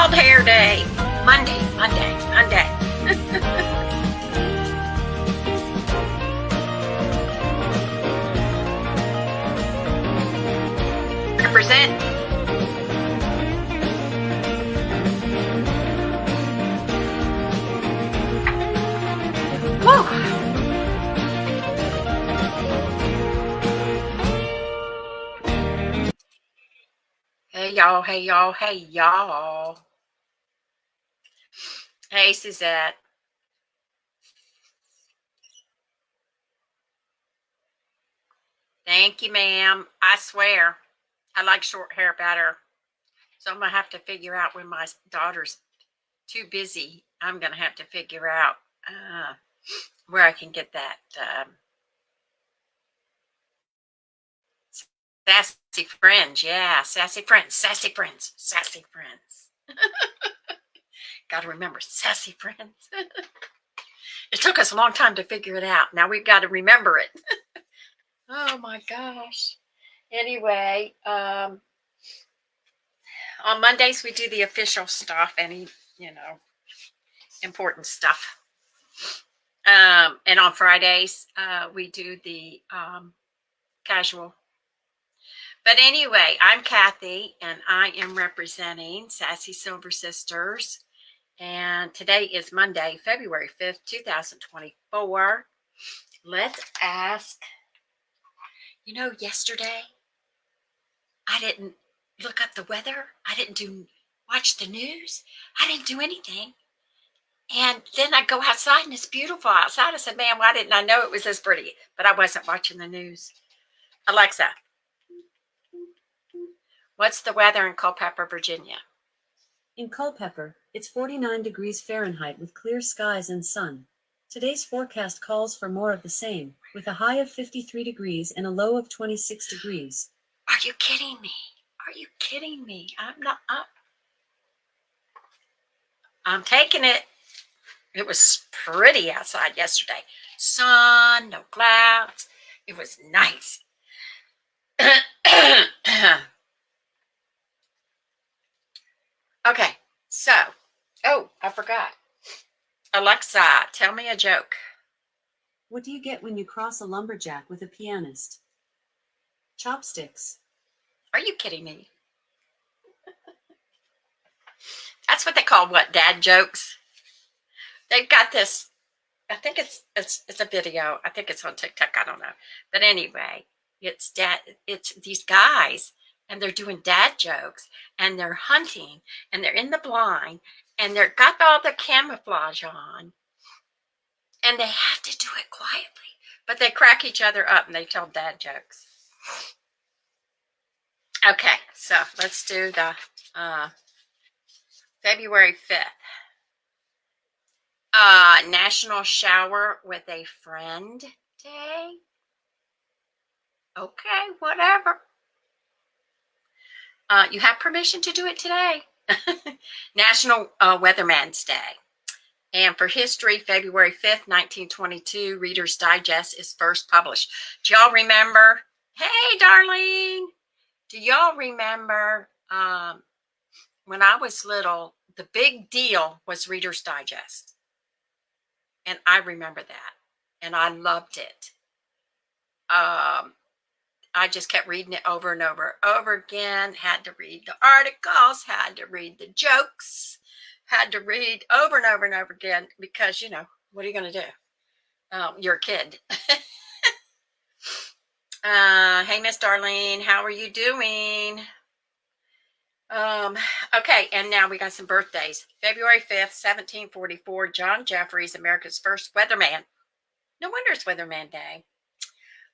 Wild Hair Day. Monday. Represent. Woo. Hey y'all. Hey Suzette. Thank you, ma'am. I swear, I like short hair better. So I'm going to have to figure out when my daughter's too busy. I'm going to have to figure out where I can get that Sassy Friends. Yeah, Sassy Friends. Got to remember, Sassy Friends. It took us a long time to figure it out. Now we've got to remember it. Oh my gosh. Anyway, on Mondays we do the official stuff, any, important stuff. And on Fridays we do the casual. But anyway, I'm Cathy, and I am representing Sassy Silver Sisters. And today is Monday, February 5th, 2024. Let's ask, yesterday I didn't look up the weather. I didn't watch the news. I didn't do anything. And then I go outside and it's beautiful outside. I said, man, why didn't I know it was this pretty? But I wasn't watching the news. Alexa, what's the weather in Culpeper, Virginia? In Culpeper, it's 49 degrees Fahrenheit with clear skies and sun. Today's forecast calls for more of the same, with a high of 53 degrees and a low of 26 degrees. Are you kidding me? I'm not up. I'm taking it. It was pretty outside yesterday. Sun, no clouds. It was nice. Okay, so, I forgot. Alexa, tell me a joke. What do you get when you cross a lumberjack with a pianist? Chopsticks. Are you kidding me? That's what they call dad jokes. They've got this. I think it's a video. I think it's on TikTok. I don't know. But anyway, it's these guys, and they're doing dad jokes, and they're hunting, and they're in the blind, and they're got all the camouflage on, and they have to do it quietly, but they crack each other up and they tell dad jokes. Okay, so let's do the February 5th. National Shower with a Friend Day. Okay, whatever. You have permission to do it today. National Weatherman's Day. And for history, February 5th, 1922, Reader's Digest is first published. Do y'all remember? Hey, darling. Do y'all remember when I was little, the big deal was Reader's Digest? And I remember that. And I loved it. I just kept reading it over and over again. Had to read the articles, had to read the jokes, had to read over and over again because, what are you going to do? You're a kid. Hey, Miss Darlene, how are you doing? Okay, and now we got some birthdays. February 5th, 1744, John Jeffries, America's first weatherman. No wonder it's Weatherman Day.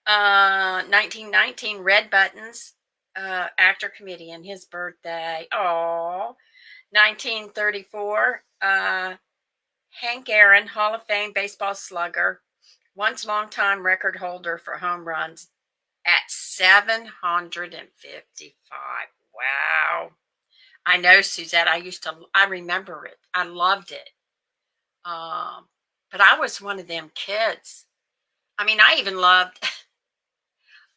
1919, Red Buttons, actor, comedian, his birthday. Oh, 1934, Hank Aaron, Hall of Fame baseball slugger, once longtime record holder for home runs at 755. Wow. I know, Suzette. I remember it. I loved it. But I was one of them kids. I mean, I even loved,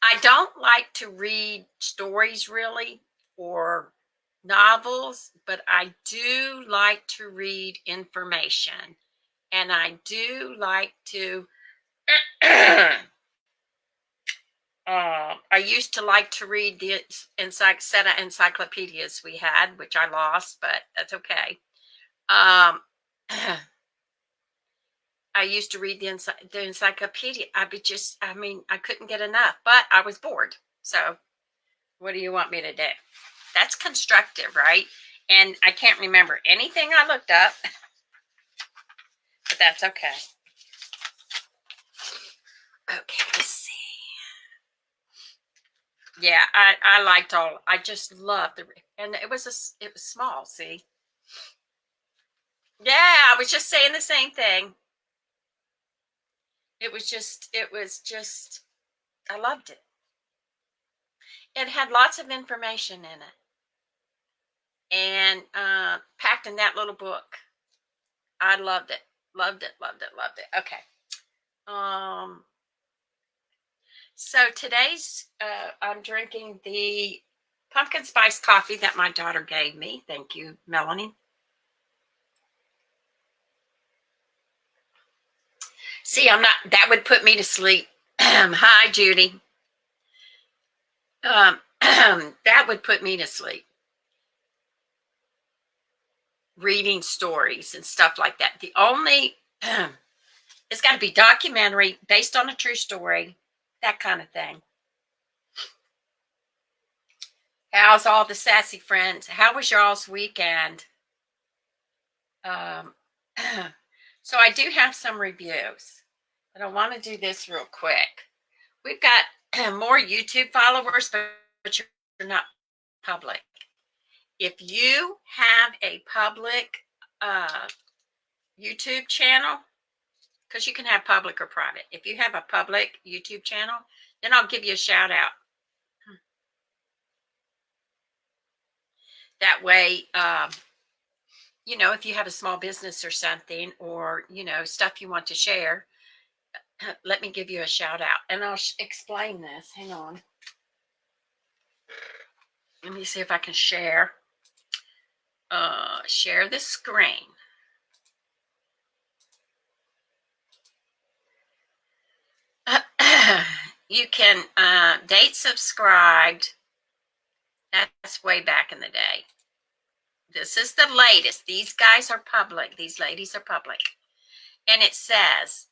I don't like to read stories really, or novels, but I do like to read information, and I do like to. I used to like to read the set of encyclopedias we had, which I lost, but that's okay. Um, I used to read the encyclopedia. I mean, I couldn't get enough, but I was bored. So, what do you want me to do? That's constructive, right? And I can't remember anything I looked up, but that's okay. Okay, let's see. Yeah, I liked all. I just loved and it was small. See, yeah, I was just saying the same thing. It was just. I loved it. It had lots of information in it, and packed in that little book. I loved it. Loved it. Loved it. Loved it. Okay. Um. So today's I'm drinking the pumpkin spice coffee that my daughter gave me. Thank you, Melanie. See, I'm not. That would put me to sleep. Hi, Judy. That would put me to sleep. Reading stories and stuff like that. The only it's got to be documentary based on a true story, that kind of thing. How's all the sassy friends? How was y'all's weekend? Um, so I do have some reviews, but I want to do this real quick. We've got more YouTube followers, but you're not public. If you have a public YouTube channel, because you can have public or private. If you have a public YouTube channel, then I'll give you a shout out. That way, if you have a small business or something, or, stuff you want to share, let me give you a shout out. And I'll explain this. Hang on. Let me see if I can share the screen. You can date subscribed. That's way back in the day. This is the latest. These guys are public. These ladies are public. And it says,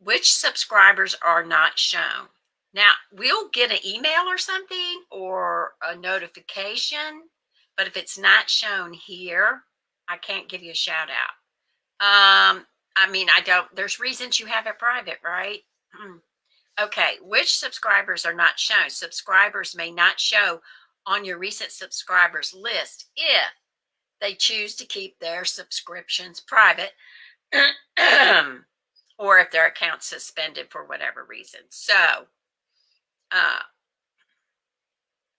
which subscribers are not shown? Now, we'll get an email or something or a notification, but if it's not shown here, I can't give you a shout out. There's reasons you have it private, right? Okay, which subscribers are not shown? Subscribers may not show on your recent subscribers list if they choose to keep their subscriptions private or if their account's suspended for whatever reason. So now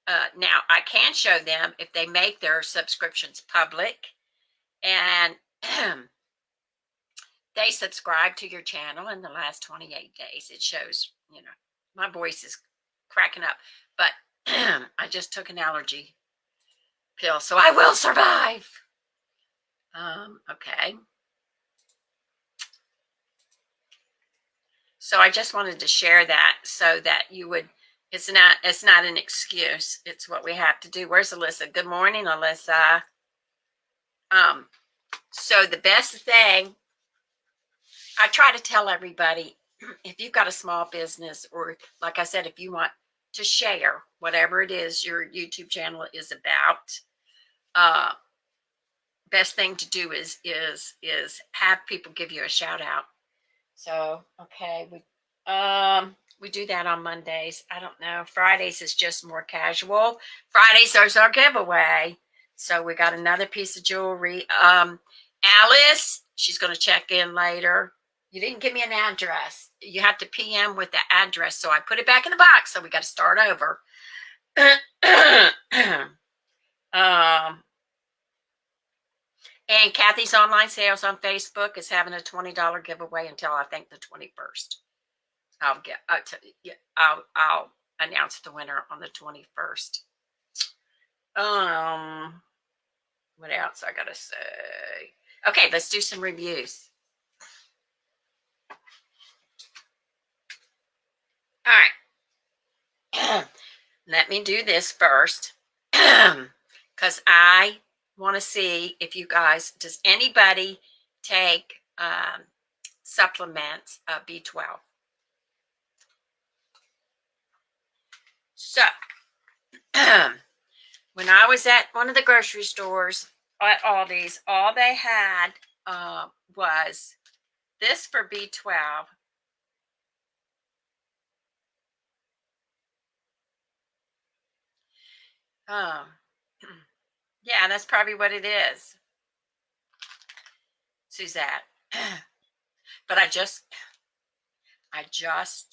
I can show them if they make their subscriptions public and they subscribe to your channel in the last 28 days. It shows, my voice is cracking up, but I just took an allergy pill, so I will survive. Okay. So I just wanted to share that so that you would, it's not an excuse. It's what we have to do. Where's Alyssa? Good morning, Alyssa. So the best thing, I try to tell everybody, if you've got a small business, or like I said, if you want to share whatever it is your YouTube channel is about, best thing to do is have people give you a shout out. So, okay, we do that on Mondays. I don't know. Fridays is just more casual. Fridays is our giveaway. So we got another piece of jewelry. Alice, she's going to check in later. You didn't give me an address. You have to PM with the address. So I put it back in the box. So we got to start over. And Cathy's online sales on Facebook is having a $20 giveaway until I think the 21st. I'll announce the winner on the 21st. What else I gotta say? Okay, let's do some reviews. All right. Let me do this first because I want to see if you guys, does anybody take supplements of B12? So, when I was at one of the grocery stores at Aldi's, all they had was this for B12. Yeah, that's probably what it is, Suzette. But I just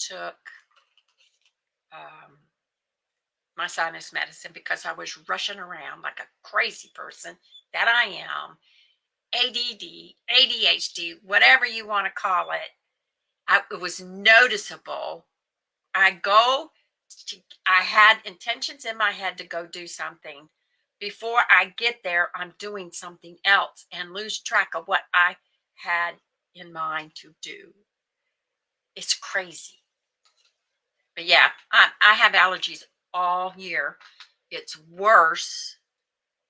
took my sinus medicine because I was rushing around like a crazy person that I am. ADD, ADHD, whatever you want to call it. It was noticeable. I had intentions in my head to go do something. Before I get there, I'm doing something else and lose track of what I had in mind to do. It's crazy. But yeah, I have allergies all year. It's worse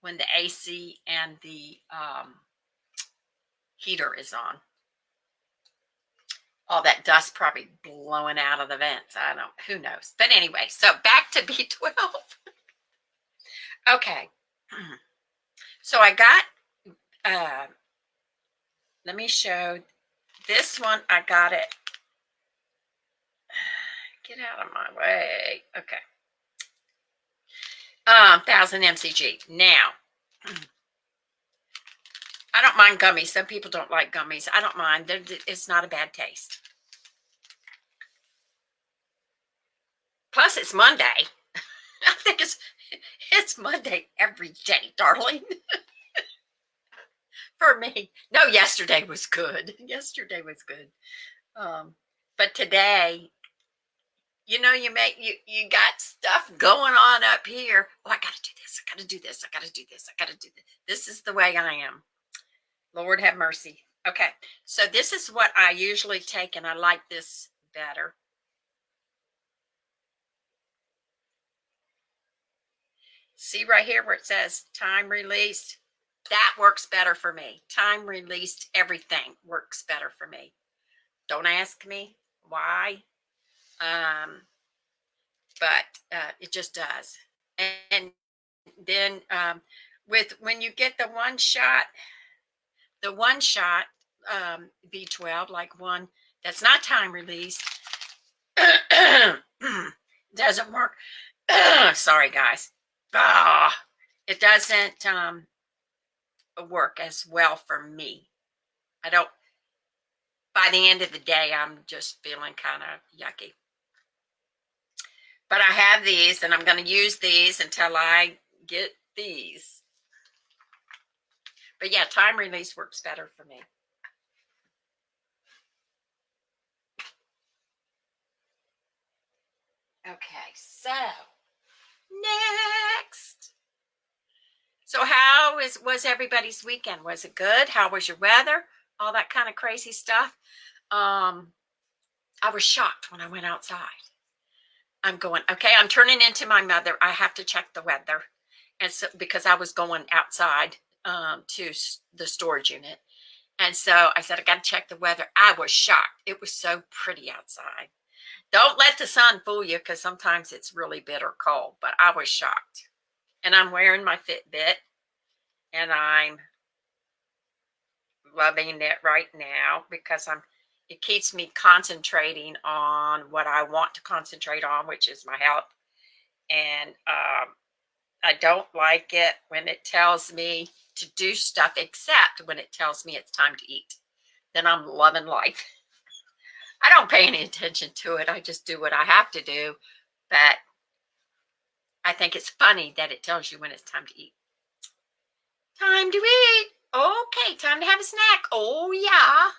when the AC and the heater is on. All that dust probably blowing out of the vents. Who knows? But anyway, so back to B12. Okay. So I got, let me show this one. I got it. Get out of my way. Okay. 1000 mcg. Now, I don't mind gummies. Some people don't like gummies. I don't mind. It's not a bad taste. Plus, it's Monday. I think it's Monday every day, darling. For me. No, yesterday was good. Yesterday was good. But today, you got stuff going on up here. Oh, I gotta do this. I gotta do this. I gotta do this. I gotta do this. This is the way I am. Lord have mercy. Okay, so this is what I usually take, and I like this better. See right here where it says time released? That works better for me. Time released everything works better for me. Don't ask me why, but it just does. And then when you get the one shot B12, like one that's not time released, doesn't work. Sorry, guys. It doesn't work as well for me. I don't. By the end of the day, I'm just feeling kind of yucky. But I have these, and I'm going to use these until I get these. But yeah, time release works better for me. Okay, so next. So how was everybody's weekend? Was it good? How was your weather? All that kind of crazy stuff. I was shocked when I went outside. I'm going, okay, I'm turning into my mother. I have to check the weather. And so, because I was going outside to the storage unit. And so I said, I got to check the weather. I was shocked. It was so pretty outside. Don't let the sun fool you, because sometimes it's really bitter cold, but I was shocked. And I'm wearing my Fitbit, and I'm loving it right now because it keeps me concentrating on what I want to concentrate on, which is my health. And I don't like it when it tells me to do stuff, except when it tells me it's time to eat. Then I'm loving life. I don't pay any attention to it. I just do what I have to do. But I think it's funny that it tells you when it's time to eat. Time to eat. Okay, time to have a snack. Oh, yeah.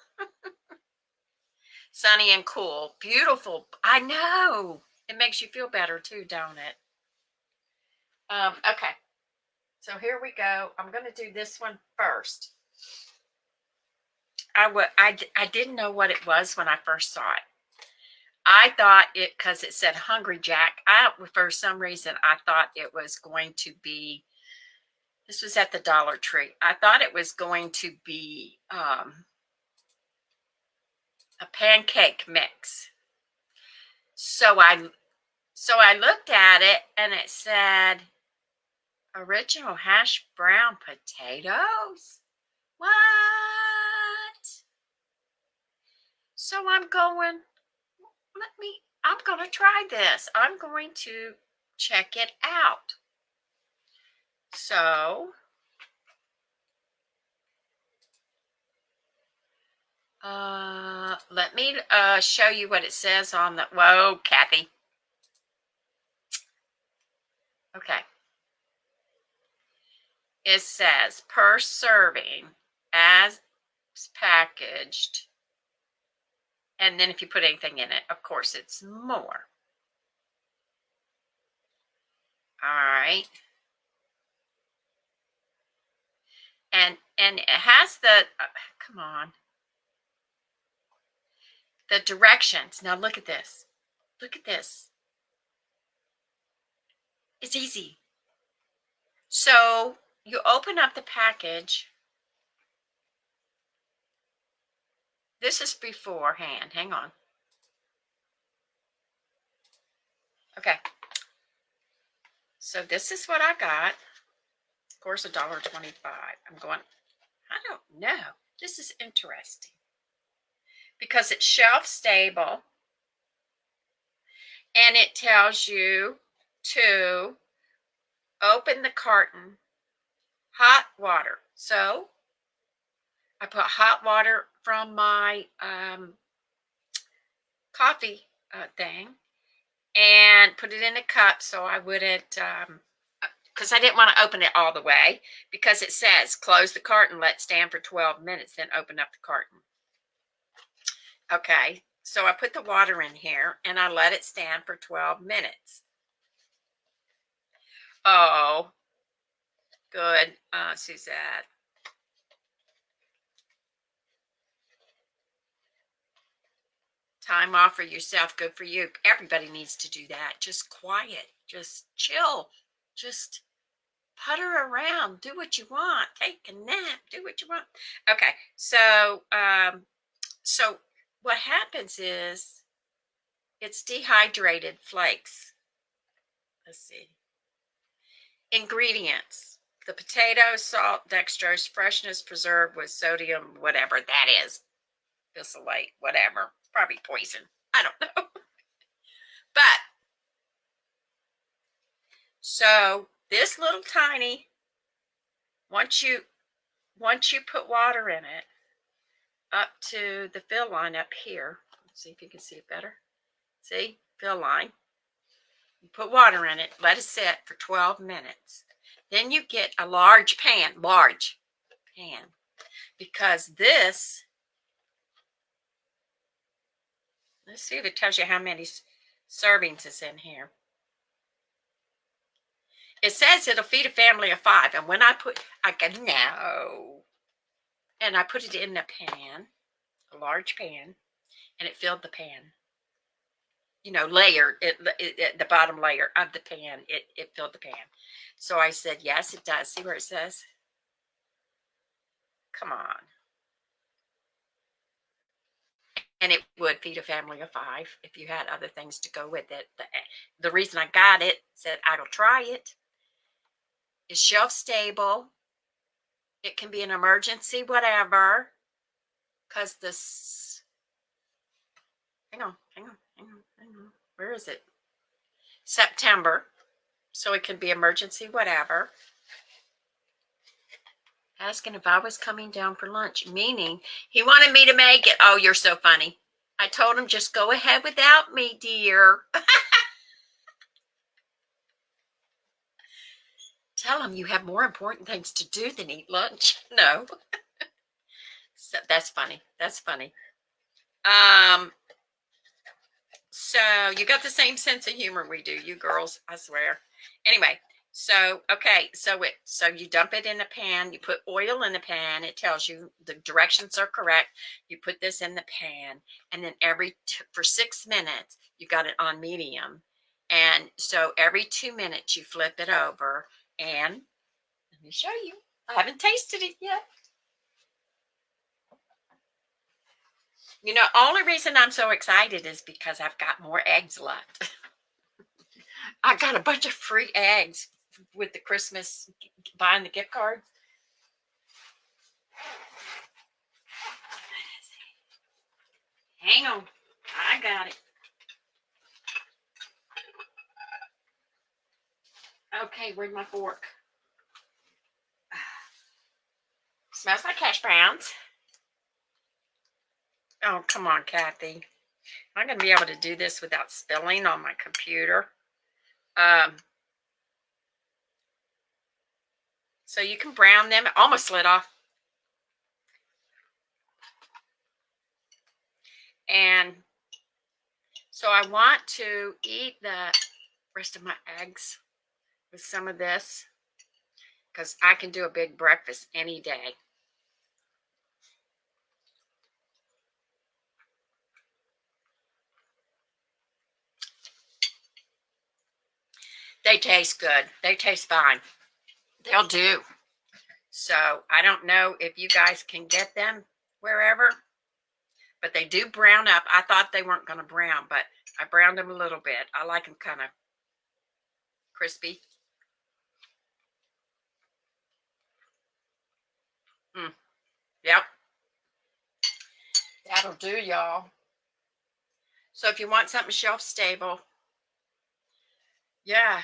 Sunny and cool. Beautiful. I know. It makes you feel better too, don't it? Okay. So here we go. I'm going to do this one first. I didn't know what it was when I first saw it. I thought it, because it said Hungry Jack, for some reason, I thought it was going to be, this was at the Dollar Tree. I thought it was going to be a pancake mix. So I looked at it and it said original hash brown potatoes. What? So I'm going, I'm going to try this. I'm going to check it out. So, let me show you what it says on the, whoa, Cathy. Okay. It says per serving as packaged. And then if you put anything in it, of course, it's more. All right. And it has the, come on, the directions. Now look at this. Look at this. It's easy. So you open up the package. This is beforehand. Hang on. Okay. So this is what I got. Of course, $1.25. I'm going, I don't know. This is interesting. Because it's shelf stable. And it tells you to open the carton, hot water. So I put hot water from my coffee thing and put it in a cup so I wouldn't, because I didn't want to open it all the way, because it says close the carton, let stand for 12 minutes, then open up the carton. Okay, so I put the water in here and I let it stand for 12 minutes. Oh, good, Suzette. Time off for yourself. Good for you. Everybody needs to do that. Just quiet. Just chill. Just putter around. Do what you want. Take a nap. Do what you want. Okay. So, so what happens is it's dehydrated flakes. Let's see. Ingredients: the potato, salt, dextrose, freshness, preserved with sodium, whatever that is. Bisalate, whatever. Probably poison. I don't know. But so this little tiny, once you put water in it up to the fill line up here. Let's see if you can see it better. See, fill line. You put water in it, let it sit for 12 minutes. Then you get a large pan, because this, let's see if it tells you how many servings is in here. It says it'll feed a family of 5. And when I go, no. And I put it in the pan, a large pan, and it filled the pan. You know, layer, the bottom layer of the pan, it filled the pan. So I said, yes, it does. See where it says? Come on. And it would feed a family of 5 if you had other things to go with it. The reason I got it, said I will try it. It's shelf stable. It can be an emergency, whatever. Because this, hang on. Where is it? September. So it can be emergency, whatever. Asking if I was coming down for lunch, meaning he wanted me to make it. Oh, you're so funny. I told him, just go ahead without me, dear. Tell him you have more important things to do than eat lunch. No. So that's funny. That's funny. So you got the same sense of humor we do, you girls, I swear. Anyway, So, okay, so you dump it in a pan, you put oil in the pan, it tells you the directions are correct. You put this in the pan, and then for 6 minutes, you got it on medium. And so every 2 minutes, you flip it over, and let me show you. I haven't tasted it yet. You know, only reason I'm so excited is because I've got more eggs left. I got a bunch of free eggs with the Christmas buying the gift cards. Hang on. I got it. Okay, where's my fork? Smells like hash browns. Oh, come on, Cathy. I'm going to be able to do this without spilling on my computer. So you can brown them. It almost slid off. And so I want to eat the rest of my eggs with some of this because I can do a big breakfast any day. They taste good. They taste fine. They'll do. So I don't know if you guys can get them wherever, but they do brown up. I thought they weren't going to brown, but I browned them a little bit. I like them kind of crispy. Yep. That'll do, y'all. So if you want something shelf stable, yeah.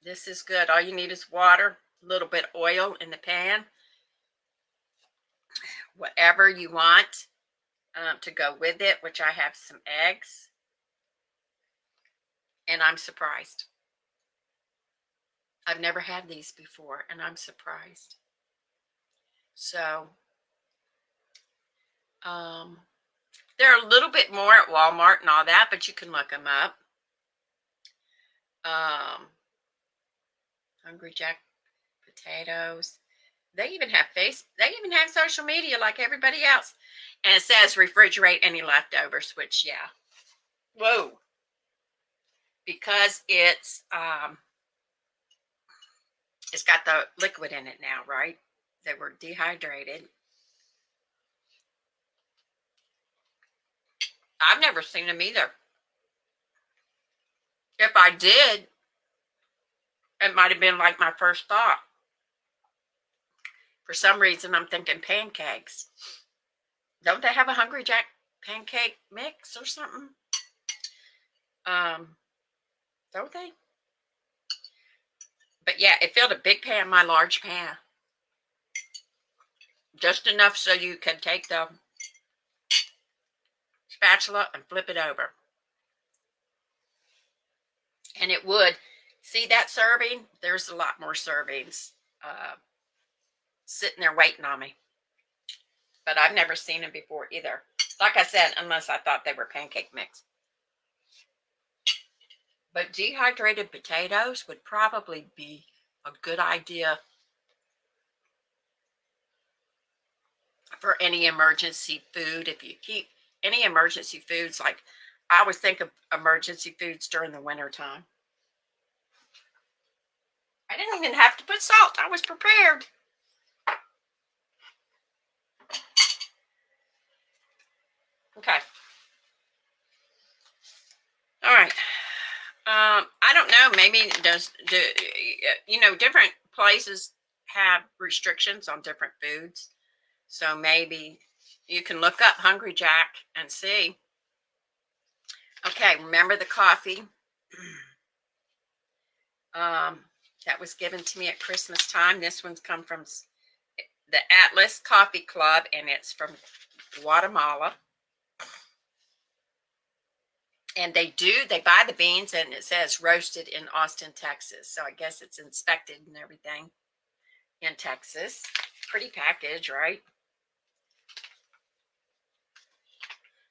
This is good. All you need is water, a little bit of oil in the pan, whatever you want to go with it, which I have some eggs. And I'm surprised. I've never had these before, and I'm surprised. So, they're a little bit more at Walmart and all that, but you can look them up. Hungry Jack potatoes. They even have social media like everybody else. And it says refrigerate any leftovers, which, yeah. Whoa. Because it's got the liquid in it now, right? They were dehydrated. I've never seen them either. If I did, it might have been like my first thought. For some reason, I'm thinking pancakes. Don't they have a Hungry Jack pancake mix or something? Don't they? But yeah, it filled a big pan, my large pan. Just enough so you can take the spatula and flip it over. And it would. See that serving? There's a lot more servings sitting there waiting on me. But I've never seen them before either. Like I said, unless I thought they were pancake mix. But dehydrated potatoes would probably be a good idea for any emergency food. If you keep any emergency foods, like I always think of emergency foods during the winter time. I didn't even have to put salt. I was prepared. Okay. All right. I don't know. Maybe different places have restrictions on different foods. So maybe you can look up Hungry Jack and see. Okay, remember the coffee? That was given to me at Christmas time. This one's come from the Atlas Coffee Club, and it's from Guatemala. And they buy the beans, and it says roasted in Austin, Texas. So I guess it's inspected and everything in Texas. Pretty package, right?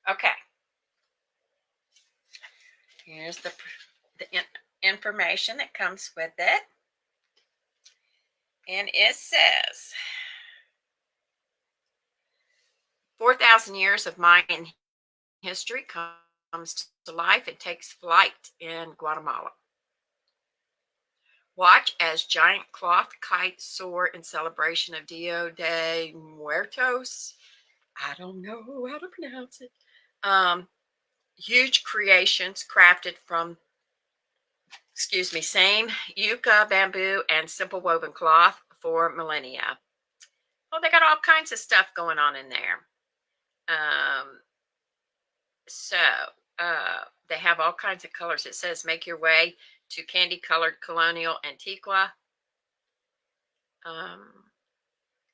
Okay. Here's the information that comes with it. And it says 4,000 years of Mayan history comes to life and takes flight in Guatemala. Watch as giant cloth kites soar in celebration of Dia de Muertos. I don't know how to pronounce it. Huge creations crafted from, same yucca, bamboo, and simple woven cloth for millennia. Oh, they got all kinds of stuff going on in there. So they have all kinds of colors. It says make your way to candy colored colonial Antigua.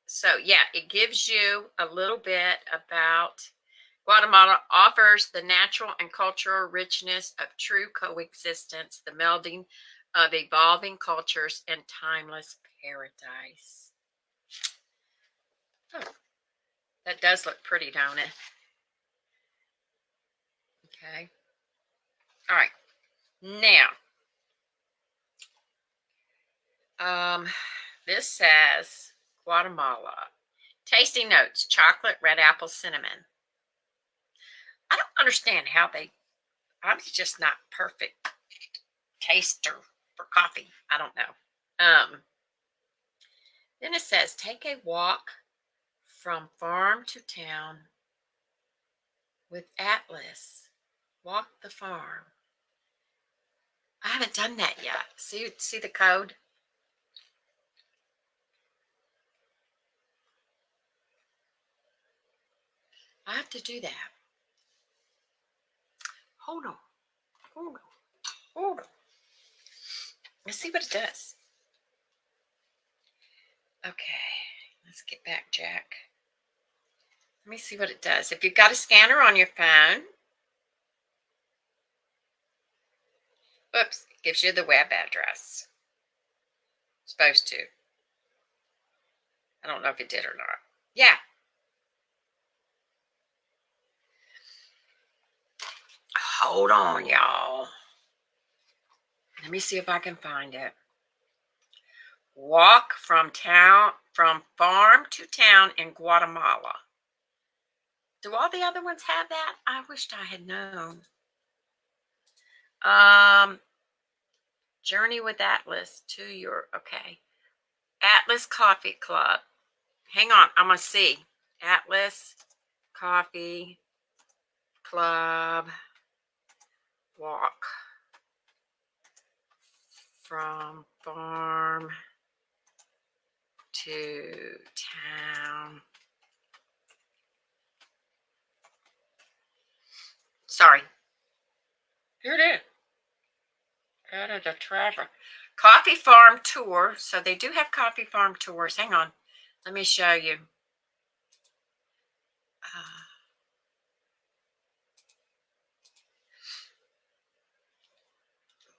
So yeah, it gives you a little bit about Guatemala. Offers the natural and cultural richness of true coexistence, the melding of evolving cultures and timeless paradise. Oh, that does look pretty, don't it? Okay. All right. Now, this says Guatemala. Tasting notes: chocolate, red apple, cinnamon. I don't understand how I'm just not perfect taster for coffee. I don't know. Then it says take a walk from farm to town with Atlas. Walk the farm. I haven't done that yet. See the code? I have to do that. Hold on. Let's see what it does. Okay, let's get back, Jack. Let me see what it does. If you've got a scanner on your phone, oops, it gives you the web address. Supposed to. I don't know if it did or not. Yeah. Hold on, y'all. Let me see if I can find it. Walk from farm to town in Guatemala. Do all the other ones have that? I wished I had known. Journey with Atlas to your, okay. Atlas Coffee Club. Hang on, I'm going to see. Atlas Coffee Club walk from farm to town. Sorry. Here it is. Added a travel. Coffee farm tour. So they do have coffee farm tours. Hang on. Let me show you.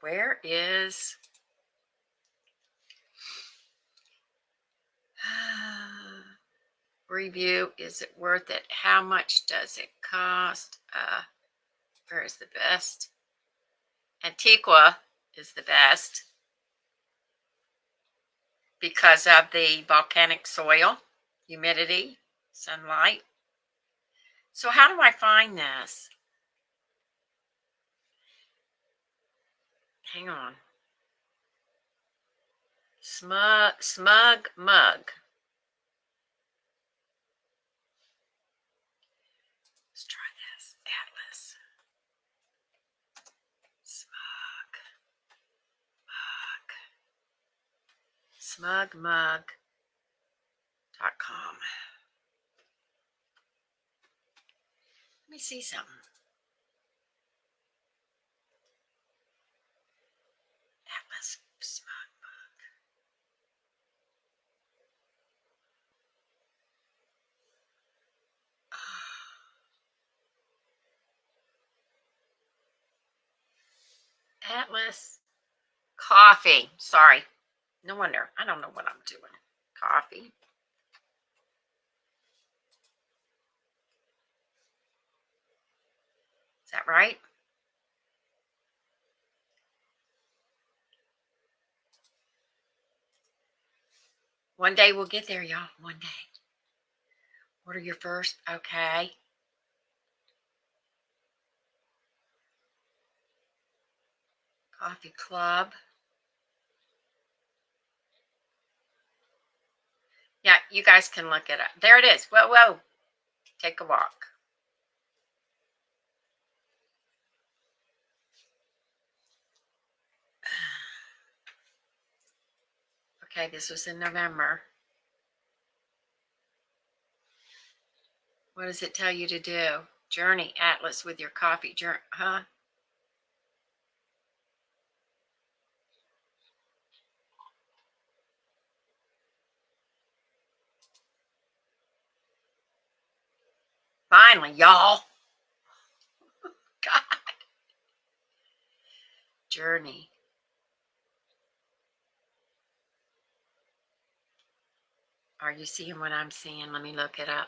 Where is review? Is it worth it? How much does it cost? Where is the best? Antigua is the best because of the volcanic soil, humidity, sunlight. So how do I find this? Hang on. Smug Mug. Let's try this. Atlas. Smugmug.com. Let me see something. Atlas Smug Mug. Atlas Coffee. Sorry. No wonder. I don't know what I'm doing. Coffee. Is that right? One day we'll get there, y'all. One day. Order your first. Okay. Coffee Club. Yeah, you guys can look it up. There it is. Whoa, whoa. Take a walk. Okay, this was in November. What does it tell you to do? Journey Atlas with your coffee. Huh? Finally, y'all. God. Journey. Are you seeing what I'm seeing? Let me look it up.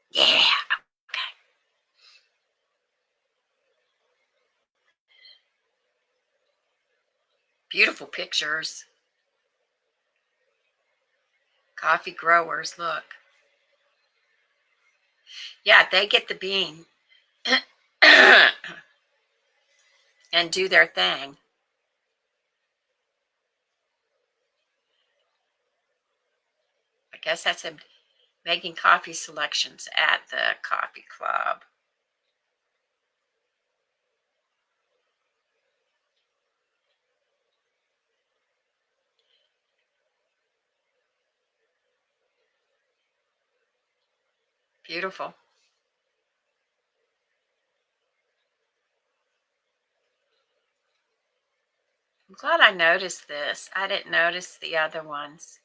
Yeah. Okay. Beautiful pictures. Coffee growers, look. Yeah, they get the bean and do their thing. I guess that's making coffee selections at the coffee club. Beautiful. I'm glad I noticed this. I didn't notice the other ones.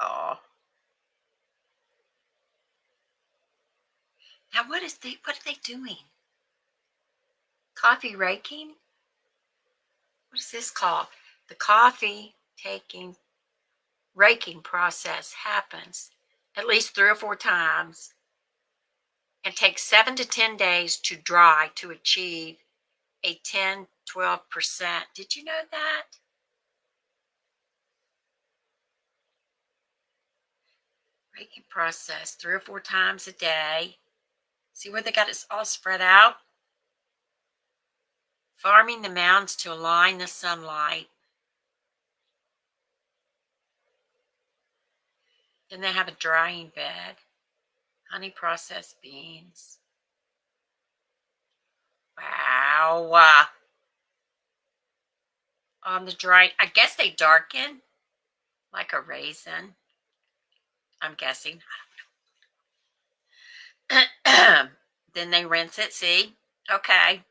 Oh. Now what are they doing? Coffee raking? What is this called? The coffee taking raking process happens at least 3 or 4 times and takes 7 to 10 days to dry to achieve a 10-12%. Did you know that? Raking process 3 or 4 times a day. See where they got it all spread out? Farming the mounds to align the sunlight. Then they have a drying bed. Honey processed beans. Wow. On the dry, I guess they darken like a raisin. I'm guessing. Then they rinse it. See? Okay.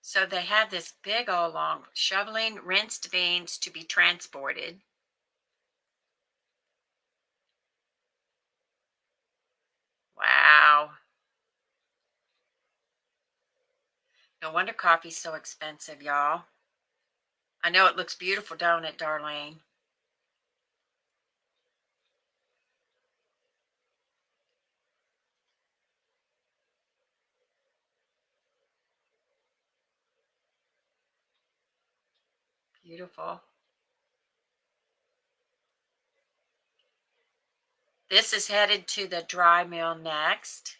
So they have this big old long shoveling rinsed beans to be transported. Wow. No wonder coffee's so expensive, y'all. I know it looks beautiful, don't it, Darlene? Beautiful. This is headed to the dry mill next.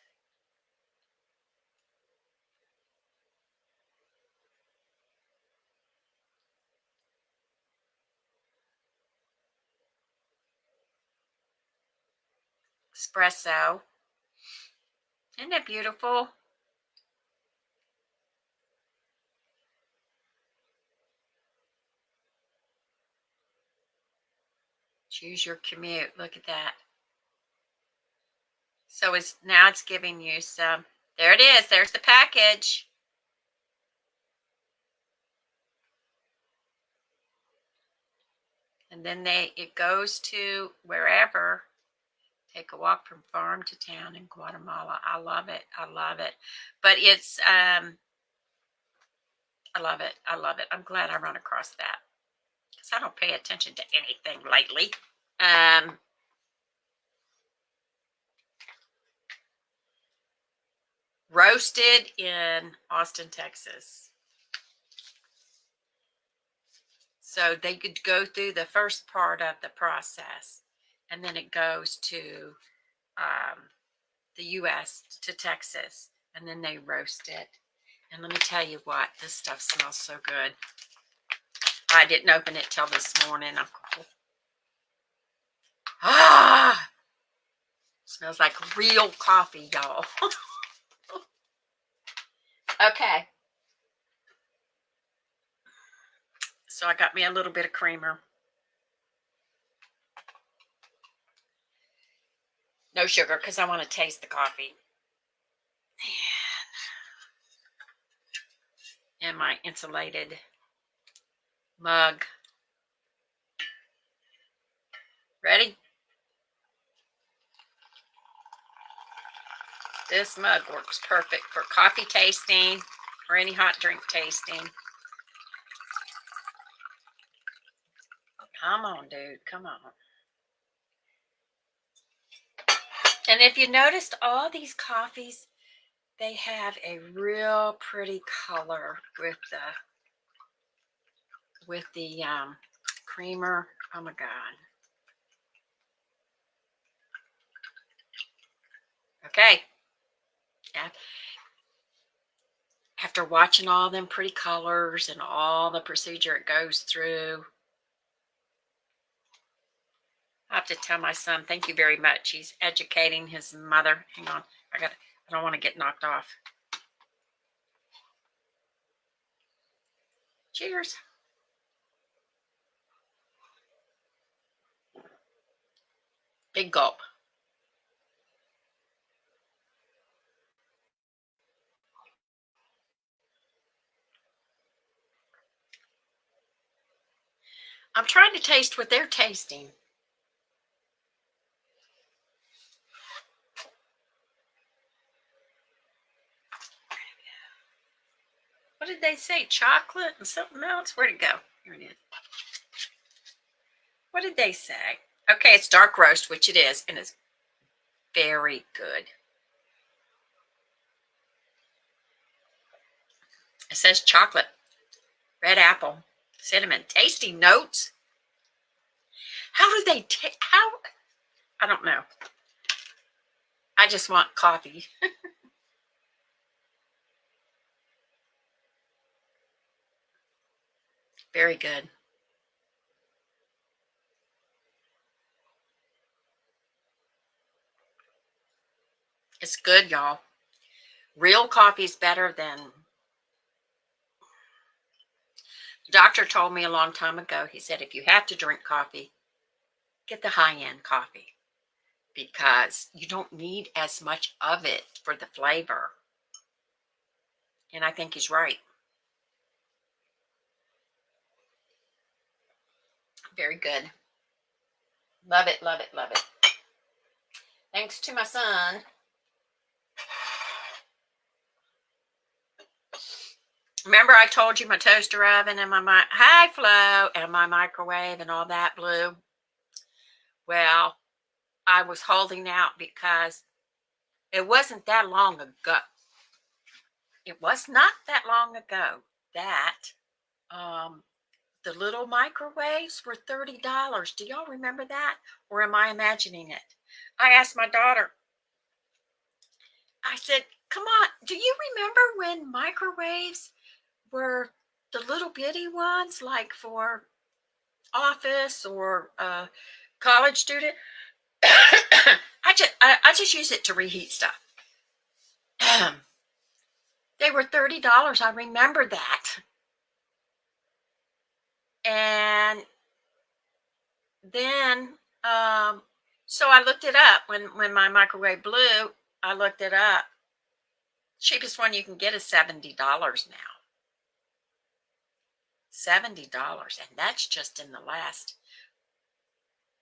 Espresso. Isn't it beautiful? Choose your commute. Look at that. So now it's giving you some. There it is. There's the package. And then it goes to wherever. Take a walk from farm to town in Guatemala. I love it. I love it. But it's I love it. I love it. I'm glad I run across that. because I don't pay attention to anything lately. Roasted in Austin, Texas. So they could go through the first part of the process, and then it goes to the U.S. to Texas, and then they roast it. And let me tell you what, this stuff smells so good. I didn't open it till this morning. Smells like real coffee, y'all. Okay. So I got me a little bit of creamer. No sugar, because I want to taste the coffee. And my insulated mug. Ready? This mug works perfect for coffee tasting or any hot drink tasting. Come on, dude. Come on. And if you noticed, all these coffees, they have a real pretty color with the creamer. Oh my God. Okay. After watching all them pretty colors and all the procedure it goes through, I have to tell my son, thank you very much. He's educating his mother. Hang on. I don't want to get knocked off. Cheers. Big gulp. I'm trying to taste what they're tasting. What did they say? Chocolate and something else? Where'd it go? Here it is. What did they say? Okay, it's dark roast, which it is, and it's very good. It says chocolate, red apple, cinnamon, tasty notes. How do they taste? How? I don't know. I just want coffee. Very good. It's good, y'all. Real coffee is better than. The doctor told me a long time ago, he said, if you have to drink coffee, get the high-end coffee because you don't need as much of it for the flavor. And I think he's right. Very good. Love it, love it, love it. Thanks to my son. Remember I told you my toaster oven and my high flow and my microwave and all that blew? Well, I was holding out because it wasn't that long ago. It was not that long ago that the little microwaves were $30. Do y'all remember that? Or am I imagining it? I asked my daughter, I said, come on, do you remember when microwaves were the little bitty ones, like for office or a college student? I just use it to reheat stuff. They were $30. I remember that. And then, so I looked it up when my microwave blew. I looked it up. Cheapest one you can get is $70 now. $70, and that's just in the last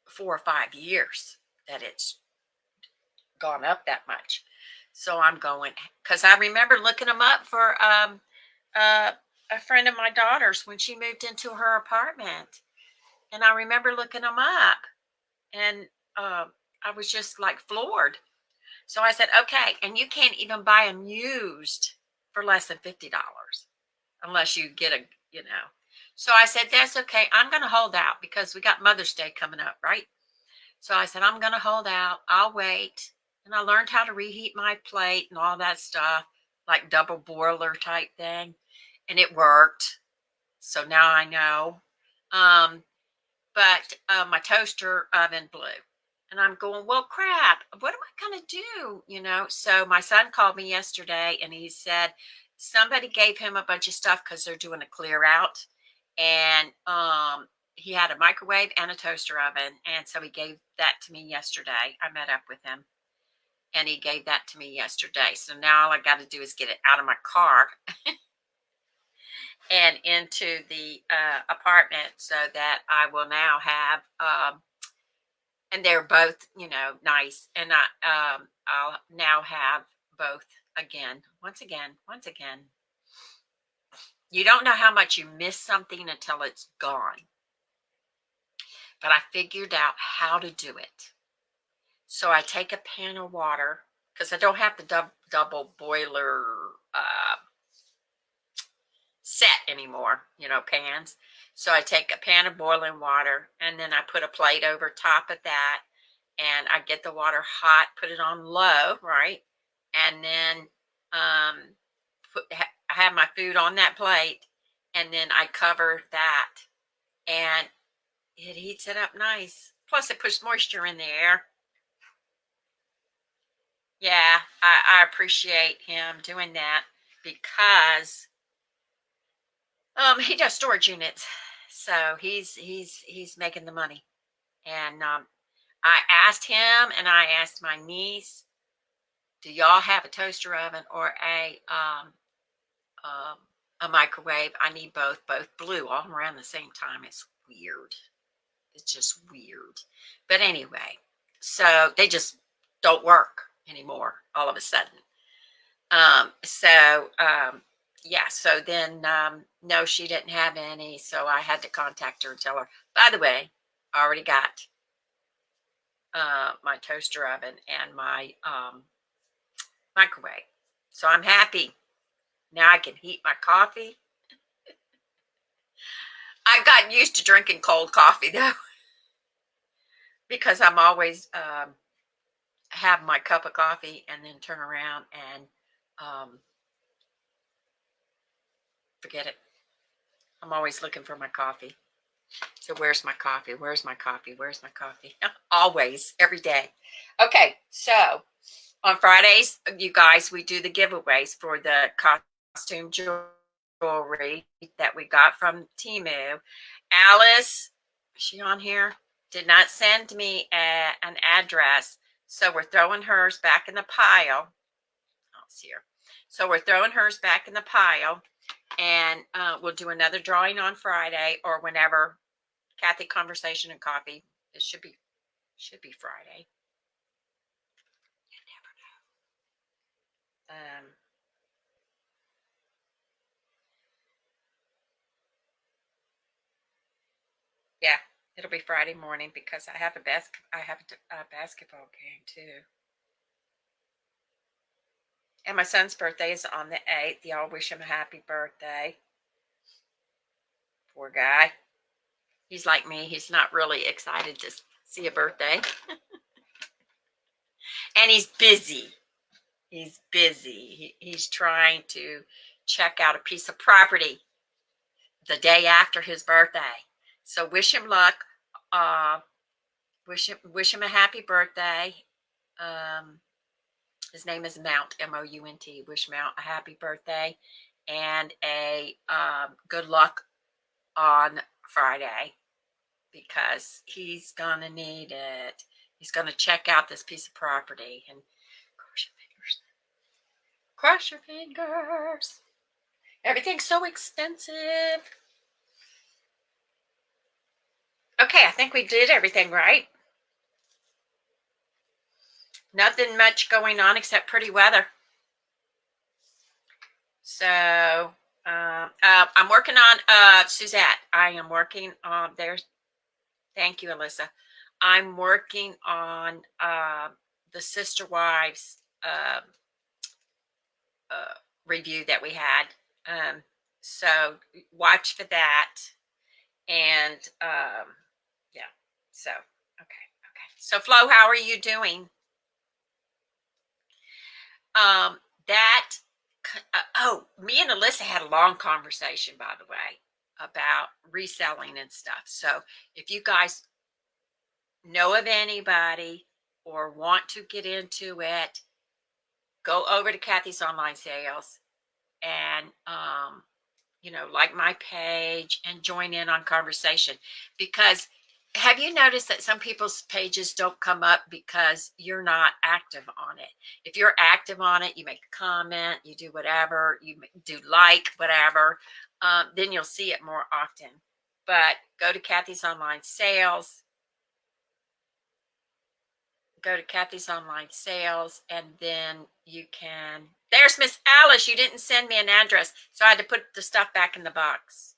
4 or 5 years that it's gone up that much. So I'm going, because I remember looking them up for a friend of my daughter's when she moved into her apartment. And I remember looking them up, and I was just like floored. So I said, okay, and you can't even buy them used for less than $50 unless you get a, you know. So I said, that's okay. I'm going to hold out because we got Mother's Day coming up, right? So I said, I'm going to hold out. I'll wait. And I learned how to reheat my plate and all that stuff, like double boiler type thing. And it worked. So now I know. But my toaster oven blew. And I'm going, well, crap, what am I going to do? So my son called me yesterday and he said somebody gave him a bunch of stuff because they're doing a clear out. And he had a microwave and a toaster oven. And so he gave that to me yesterday. I met up with him and he gave that to me yesterday. So now all I got to do is get it out of my car and into the apartment so that I will now have and they're both, nice. And I'll now have both again. Once again. You don't know how much you miss something until it's gone. But I figured out how to do it. So I take a pan of water because I don't have the double boiler set anymore, pans. So I take a pan of boiling water and then I put a plate over top of that and I get the water hot, put it on low, right? And then I have my food on that plate and then I cover that and it heats it up nice. Plus it puts moisture in the air. Yeah, I appreciate him doing that because he does storage units. So he's making the money. And I asked him and I asked my niece, do y'all have a toaster oven or a microwave? I need both. Both blew all around the same time. It's weird. It's just weird. But anyway, so they just don't work anymore all of a sudden. Yeah, so then no, she didn't have any. So I had to contact her and tell her, by the way, I already got my toaster oven and my microwave. So I'm happy. Now I can heat my coffee. I've gotten used to drinking cold coffee though, because I'm always have my cup of coffee and then turn around and forget it. I'm always looking for my coffee. So where's my coffee? Where's my coffee? Where's my coffee? Always, every day. Okay, so on Fridays, you guys, we do the giveaways for the costume jewelry that we got from Temu. Alice, is she on here? Did not send me an address. So we're throwing hers back in the pile. I'll see her. So we're throwing hers back in the pile. And we'll do another drawing on Friday or whenever. Cathy, Conversation and Coffee. It should be Friday. You never know. Yeah, it'll be Friday morning because I have a basketball game too. And my son's birthday is on the 8th. Y'all wish him a happy birthday. Poor guy. He's like me. He's not really excited to see a birthday. And he's busy. He's busy. He's trying to check out a piece of property the day after his birthday. So wish him luck. Wish him a happy birthday. His name is Mount, Mount. Wish Mount a happy birthday and a good luck on Friday because he's gonna need it. He's gonna check out this piece of property and cross your fingers. Cross your fingers. Everything's so expensive. Okay, I think we did everything right. Nothing much going on except pretty weather. So I'm working on Suzette. I am working on there's Thank you, Alyssa. I'm working on the Sister Wives review that we had. So watch for that. And yeah, so okay. So Flo, how are you doing? Um, that oh, me and Alyssa had a long conversation, by the way, about reselling and stuff. So if you guys know of anybody or want to get into it, go over to Cathy's Online Sales and like my page and join in on conversation. Because have you noticed that some people's pages don't come up because you're not active on it? If you're active on it, you make a comment, you do whatever, you do like whatever, then you'll see it more often. But go to Cathy's Online Sales. Go to Cathy's Online Sales, and then you can. There's Miss Alice. You didn't send me an address, so I had to put the stuff back in the box.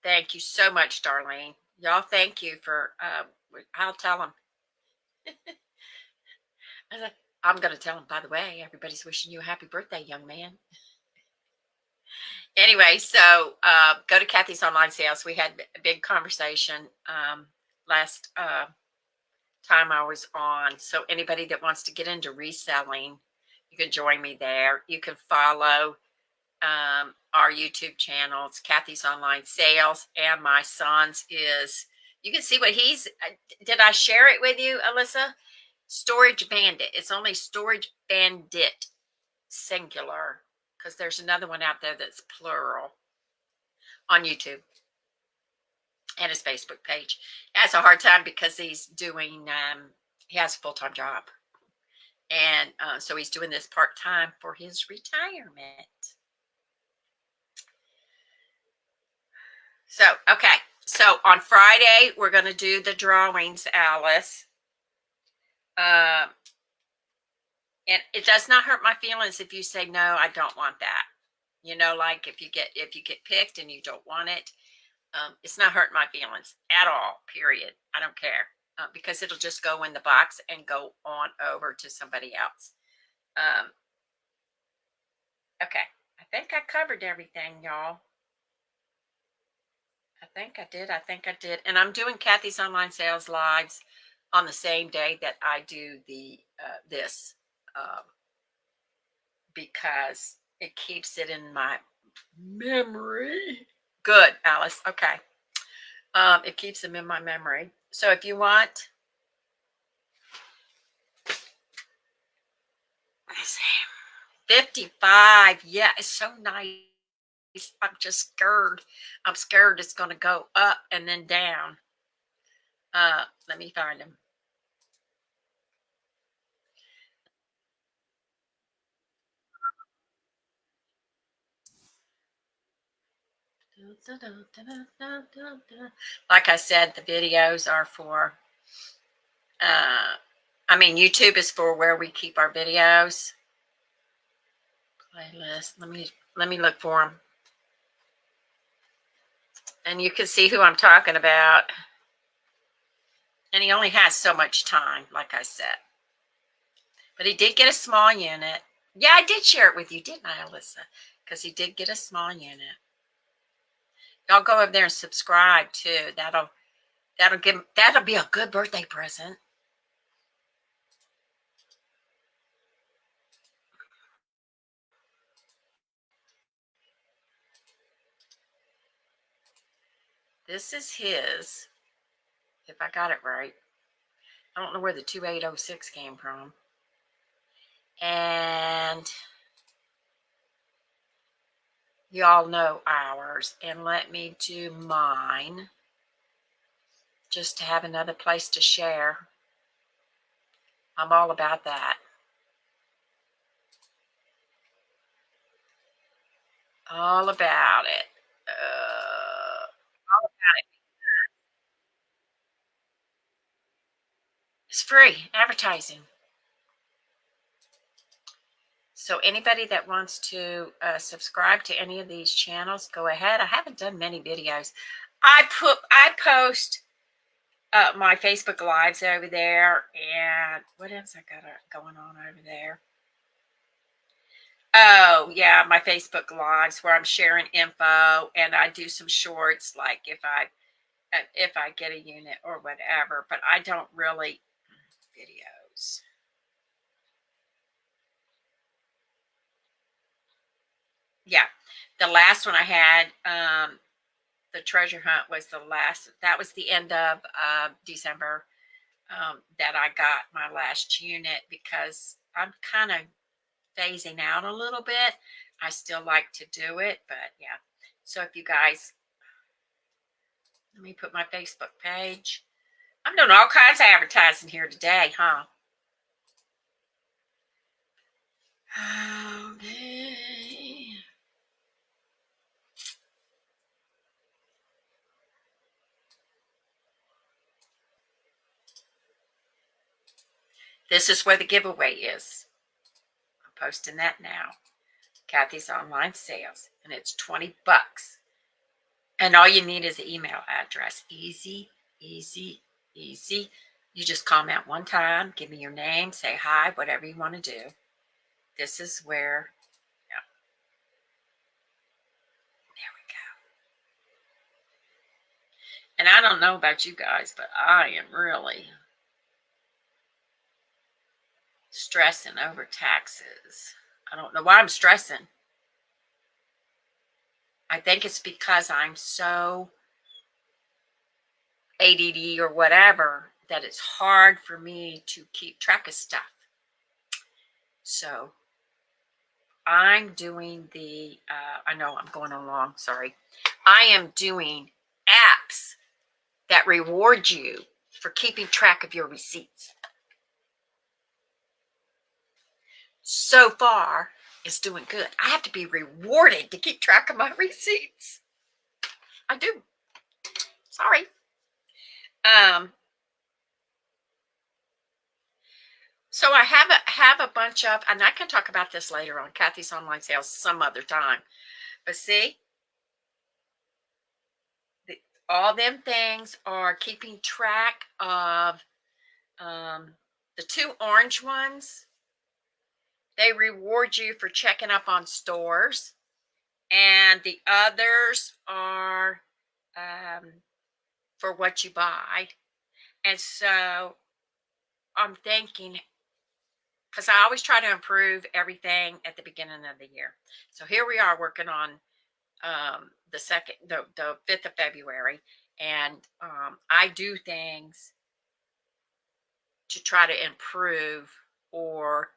Thank you so much, Darlene. Y'all, thank you for. I'll tell them. I'm going to tell them. By the way, everybody's wishing you a happy birthday, young man. Anyway, so go to Cathy's Online Sales. We had a big conversation last time I was on. So anybody that wants to get into reselling, you can join me there. You can follow our YouTube channels, Cathy's Online Sales, and my son's is. You can see what he's. Did I share it with you, Alyssa? Storage Bandit. It's only Storage Bandit singular, because there's another one out there that's plural on YouTube and his Facebook page. He has a hard time because he's doing. He has a full-time job, and so he's doing this part-time for his retirement. So, okay. So on Friday, we're going to do the drawings, Alice. And it does not hurt my feelings if you say, no, I don't want that. Like if you get picked and you don't want it, it's not hurting my feelings at all, period. I don't care because it'll just go in the box and go on over to somebody else. Okay. I think I covered everything, y'all. I think I did. And I'm doing Cathy's Online Sales Lives on the same day that I do the this because it keeps it in my memory. Good, Alice. Okay. It keeps them in my memory. So if you want, let's see, 55. Yeah, it's so nice. I'm just scared. I'm scared it's going to go up and then down. Let me find them. Like I said, the videos are for, YouTube is for where we keep our videos. Playlist. Let me look for them. And you can see who I'm talking about. And he only has so much time, like I said. But he did get a small unit. Yeah, I did share it with you, didn't I, Alyssa? Because he did get a small unit. Y'all go over there and subscribe too. That'll be a good birthday present. This is his, if I got it right. I don't know where the 2806 came from. And y'all know ours. And let me do mine just to have another place to share. I'm all about that. All about it. All about it. It's free advertising. So anybody that wants to subscribe to any of these channels, go ahead. I haven't done many videos. I post my Facebook Lives over there, and what else I got going on over there? Oh yeah, my Facebook Lives where I'm sharing info, and I do some shorts, like if I get a unit or whatever. But I don't really videos. Yeah, the last one I had, the treasure hunt was that was the end of December, that I got my last unit, because I'm kind of phasing out a little bit. I still like to do it, but yeah. So if you guys, let me put my Facebook page. I'm doing all kinds of advertising here today, huh? Okay. This is where the giveaway is. I'm posting that now. Cathy's online sales, and it's $20. And all you need is an email address. Easy, easy, easy. You just comment one time, give me your name, say hi, whatever you want to do. This is where, yeah, there we go. And I don't know about you guys, but I am really stressing over taxes. I don't know why I'm stressing. I think it's because I'm so ADD or whatever that it's hard for me to keep track of stuff. So I'm doing I know I'm going along, sorry. I am doing apps that reward you for keeping track of your receipts. So far, it's doing good. I have to be rewarded to keep track of my receipts. I do. Sorry. So I have a bunch of, and I can talk about this later on Cathy's online sales some other time. But see, all them things are keeping track of the two orange ones. They reward you for checking up on stores, and the others are for what you buy. And so I'm thinking, because I always try to improve everything at the beginning of the year. So here we are working on the 5th of February, and I do things to try to improve or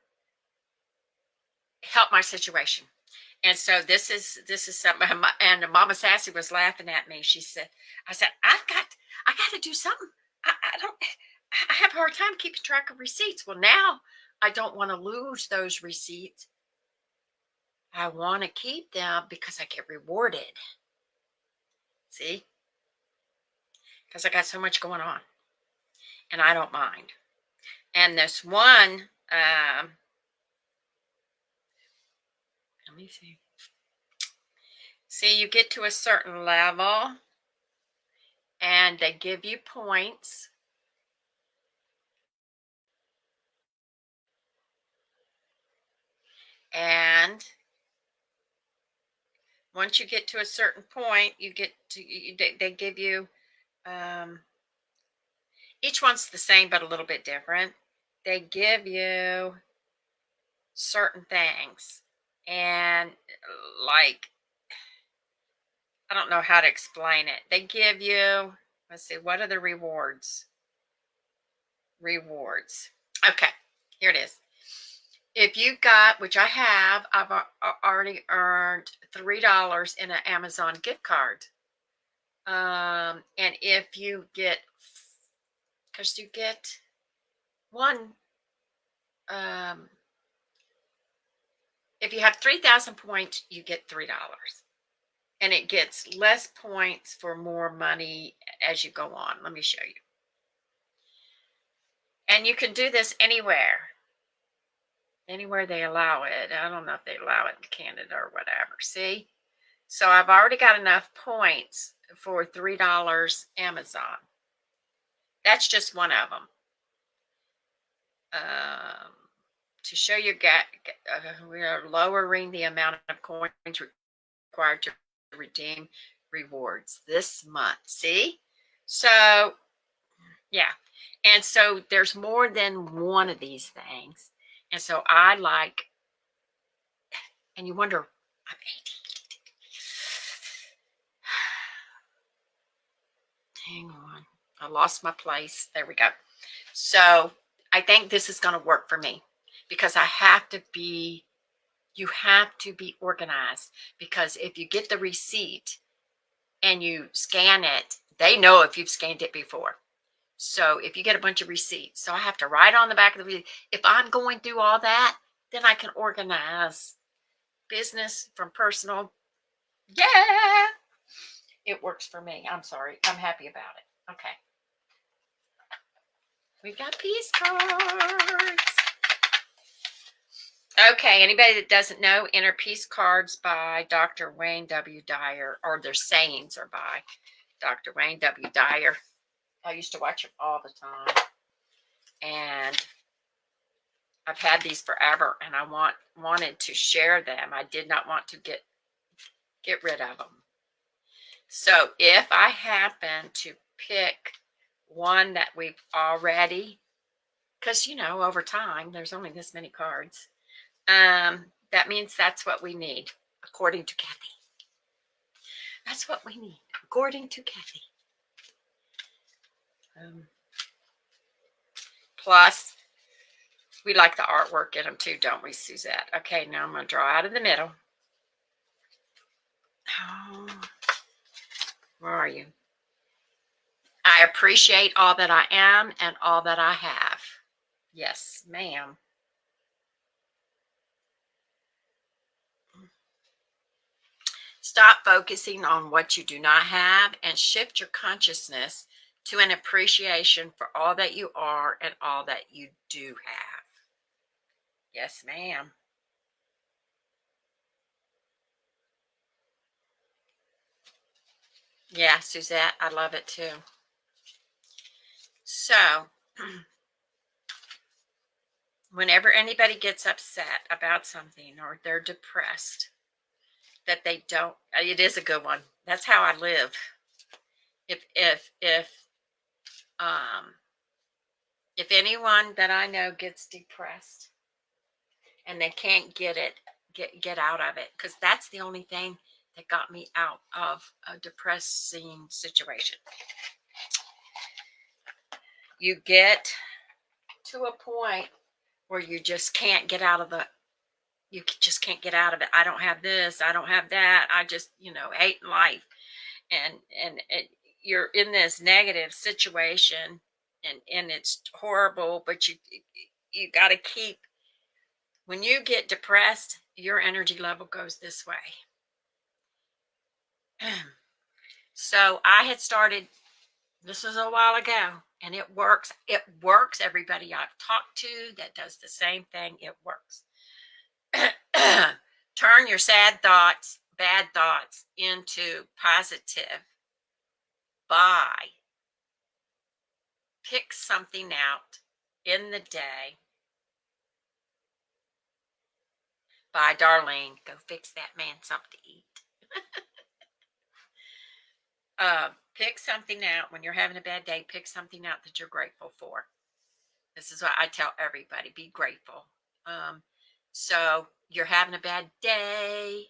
help my situation. And so this is something. And Mama Sassy was laughing at me. She said, I said, I got to do something. I have a hard time keeping track of receipts. Well, now I don't want to lose those receipts. I want to keep them because I get rewarded. See? Because I got so much going on, and I don't mind. And this one, let me see. See, you get to a certain level, and they give you points. And once you get to a certain point, they give you, each one's the same but a little bit different. They give you certain things, and like, I don't know how to explain it. They give you, let's see, what are the rewards? Rewards. Okay, here it is. If you got, which I have, I've already earned $3 in an Amazon gift card. And if you get, because you get one, if you have 3,000 points, you get $3. And it gets less points for more money as you go on. Let me show you. And you can do this anywhere. Anywhere they allow it. I don't know if they allow it in Canada or whatever. See? So I've already got enough points for $3 Amazon. That's just one of them. To show you, we are lowering the amount of coins required to redeem rewards this month. See? So, yeah. And so there's more than one of these things. And so I like, and you wonder, I'm 80. Hang on. I lost my place. There we go. So I think this is going to work for me because you have to be organized, because if you get the receipt and you scan it, they know if you've scanned it before. So if you get a bunch of receipts, so I have to write on the back of the receipt. If I'm going through all that, then I can organize business from personal. Yeah, it works for me. I'm sorry. I'm happy about it. Okay. We've got peace cards. Okay, anybody that doesn't know, Inner Peace Cards by Dr. Wayne W. Dyer, or their sayings are by Dr. Wayne W. Dyer. I used to watch them all the time. And I've had these forever, and I wanted to share them. I did not want to get rid of them. So if I happen to pick one that we've already, because over time there's only this many cards, that means that's what we need, according to Cathy. That's what we need, according to Cathy. Plus, we like the artwork in them too, don't we, Suzette? Okay, now I'm going to draw out of the middle. Oh, where are you? I appreciate all that I am and all that I have. Yes, ma'am. Stop focusing on what you do not have and shift your consciousness to an appreciation for all that you are and all that you do have. Yes, ma'am. Yeah, Suzette, I love it too. So, whenever anybody gets upset about something or they're depressed, that they don't, it is a good one. That's how I live. If anyone that I know gets depressed and they can't get out of it, because that's the only thing that got me out of a depressing situation. You get to a point where you just can't get out of it. I don't have this, I don't have that, I just hate life, and you're in this negative situation, and it's horrible, but you got to keep. When you get depressed, your energy level goes this way. So I had started, this was a while ago, and it works. It works. Everybody I've talked to that does the same thing, it works. Turn your sad thoughts, bad thoughts into positive by pick something out in the day. By Darlene, go fix that man something to eat. Pick something out when you're having a bad day. Pick something out that you're grateful for. This is what I tell everybody: be grateful. So you're having a bad day.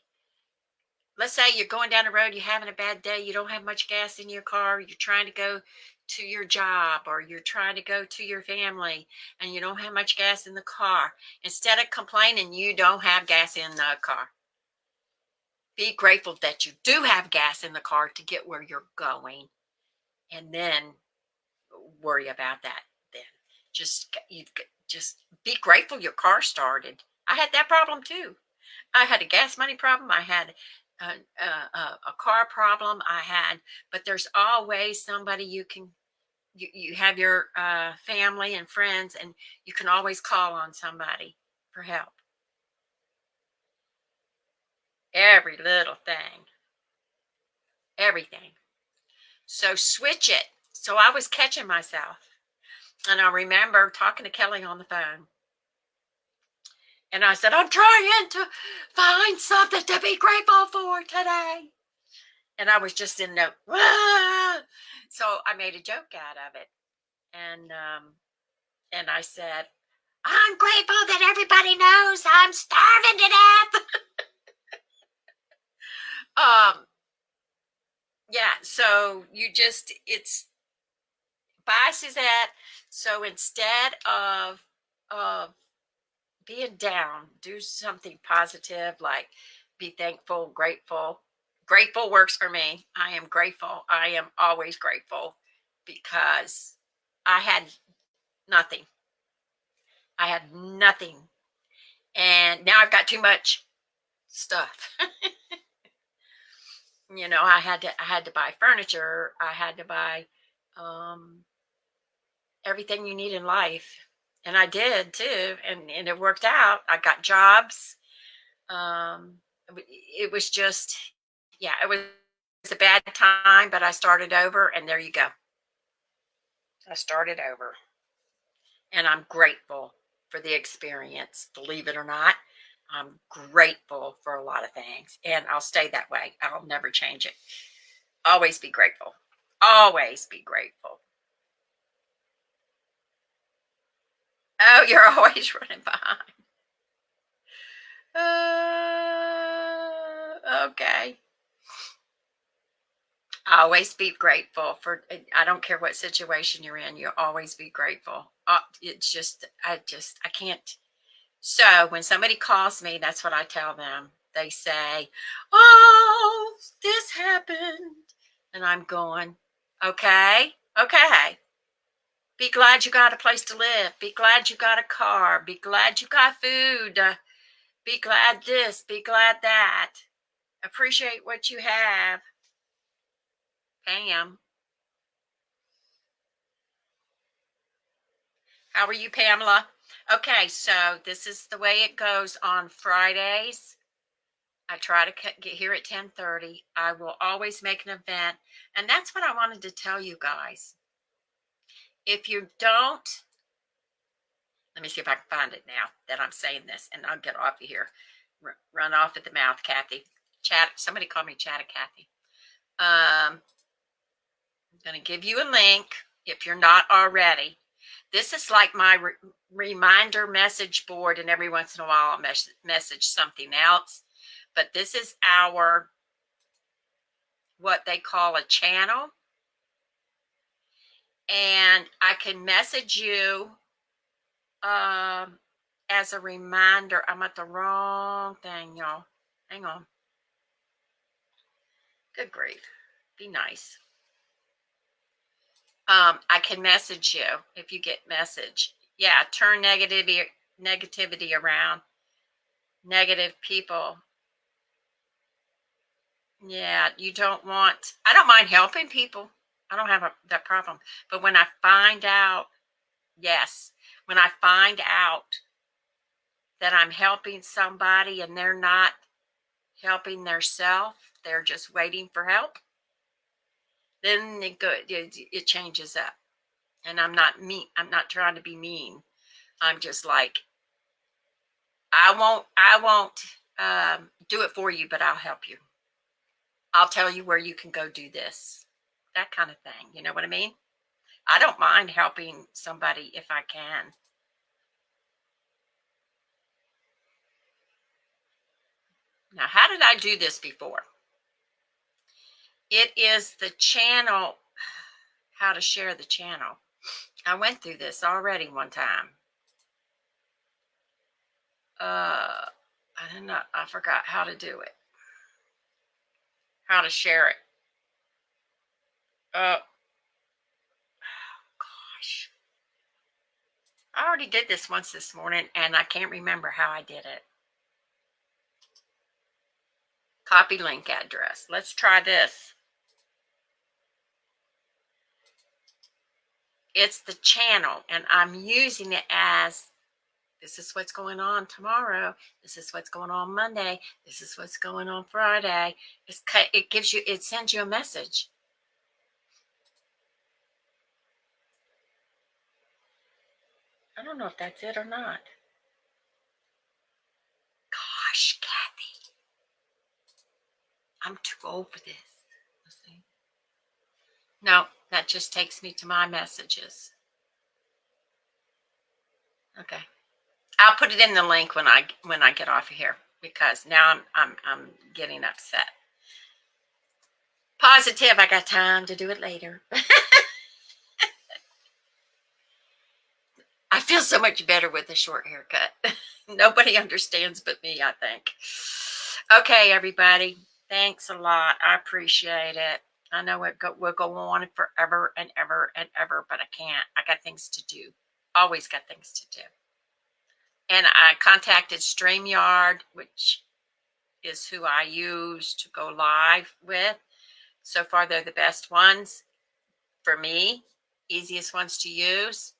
Let's say you're going down the road, you're having a bad day, you don't have much gas in your car, you're trying to go to your job or you're trying to go to your family and you don't have much gas in the car. Instead of complaining you don't have gas in the car, be grateful that you do have gas in the car to get where you're going, and then worry about that then. Just be grateful your car started. I had that problem too. I had a gas money problem. I had a car problem. But there's always somebody you have your family and friends, and you can always call on somebody. for help. Every little thing. Everything. So switch it. So I was catching myself. And I remember talking to Kelly on the phone. And I said, I'm trying to find something to be grateful for today. And I was just in the, ah! So I made a joke out of it. And I said, I'm grateful that everybody knows I'm starving to death. Yeah, so it's Vice is that. So instead of being down, do something positive, like be thankful, grateful. Grateful works for me. I am grateful. I am always grateful because I had nothing. I had nothing. And now I've got too much stuff. I had to buy furniture. I had to buy um, everything you need in life. And I did too. And it worked out. I got jobs. Um, it was just, yeah, it was a bad time, but I started over and there you go. I started over and I'm grateful for the experience. Believe it or not, I'm grateful for a lot of things and I'll stay that way. I'll never change it. Always be grateful. Always be grateful. Oh, you're always running behind. Okay. Always be grateful for, I don't care what situation you're in, you always be grateful. It's just, I can't. So when somebody calls me, that's what I tell them. They say, oh, this happened. And I'm going, okay, okay. Be glad you got a place to live. Be glad you got a car. Be glad you got food. Be glad this. Be glad that. Appreciate what you have. Pam. How are you, Pamela? Okay, so this is the way it goes on Fridays. I try to get here at 10:30. I will always make an event. And that's what I wanted to tell you guys. If you don't, let me see if I can find it now that I'm saying this, and I'll get off of here. Run off at the mouth, Cathy. Somebody call me Chatta Cathy. I'm going to give you a link if you're not already. This is like my reminder message board, and every once in a while I'll message something else. But this is what they call a channel. And I can message you as a reminder. I'm at the wrong thing, y'all. Hang on. Good grief. Be nice. I can message you if you get message. Yeah, turn negativity around. Negative people. Yeah, you don't want. I don't mind helping people. I don't have that problem. But when I find out, yes, when I find out that I'm helping somebody and they're not helping themselves, they're just waiting for help, then it changes up. And I'm not mean. I'm not trying to be mean. I'm just like, I won't do it for you, but I'll help you. I'll tell you where you can go do this. That kind of thing. You know what I mean? I don't mind helping somebody if I can. Now, how did I do this before? It is the channel, how to share the channel. I went through this already one time. I did not, I forgot how to do it. How to share it. Gosh. I already did this once this morning and I can't remember how I did it. Copy link address. Let's try this. It's the channel and I'm using it as This is what's going on tomorrow. This is what's going on Monday. This is what's going on Friday. It sends you a message. I don't know if that's it or not. Gosh, Cathy. I'm too old for this. Let's see. No, that just takes me to my messages. Okay. I'll put it in the link when I get off of here, because now I'm getting upset. Positive, I got time to do it later. I feel so much better with a short haircut. Nobody understands but me, I think. Okay, everybody. Thanks a lot. I appreciate it. I know we'll go on forever and ever and ever, but I can't. I got things to do. Always got things to do. And I contacted StreamYard, which is who I use to go live with. So far, they're the best ones for me, easiest ones to use.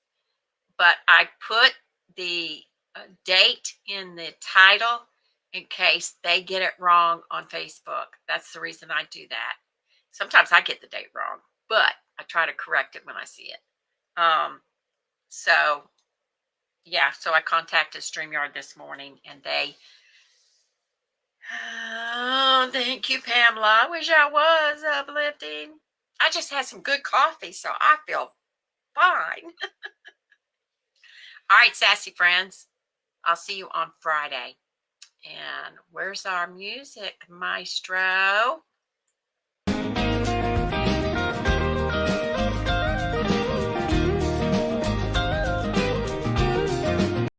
But I put the date in the title in case they get it wrong on Facebook. That's the reason I do that. Sometimes I get the date wrong, but I try to correct it when I see it. So yeah, so I contacted StreamYard this morning, and they, oh, thank you, Pamela. I wish I was uplifting. I just had some good coffee, so I feel fine. All right, Sassy Friends. I'll see you on Friday. And where's our music, maestro?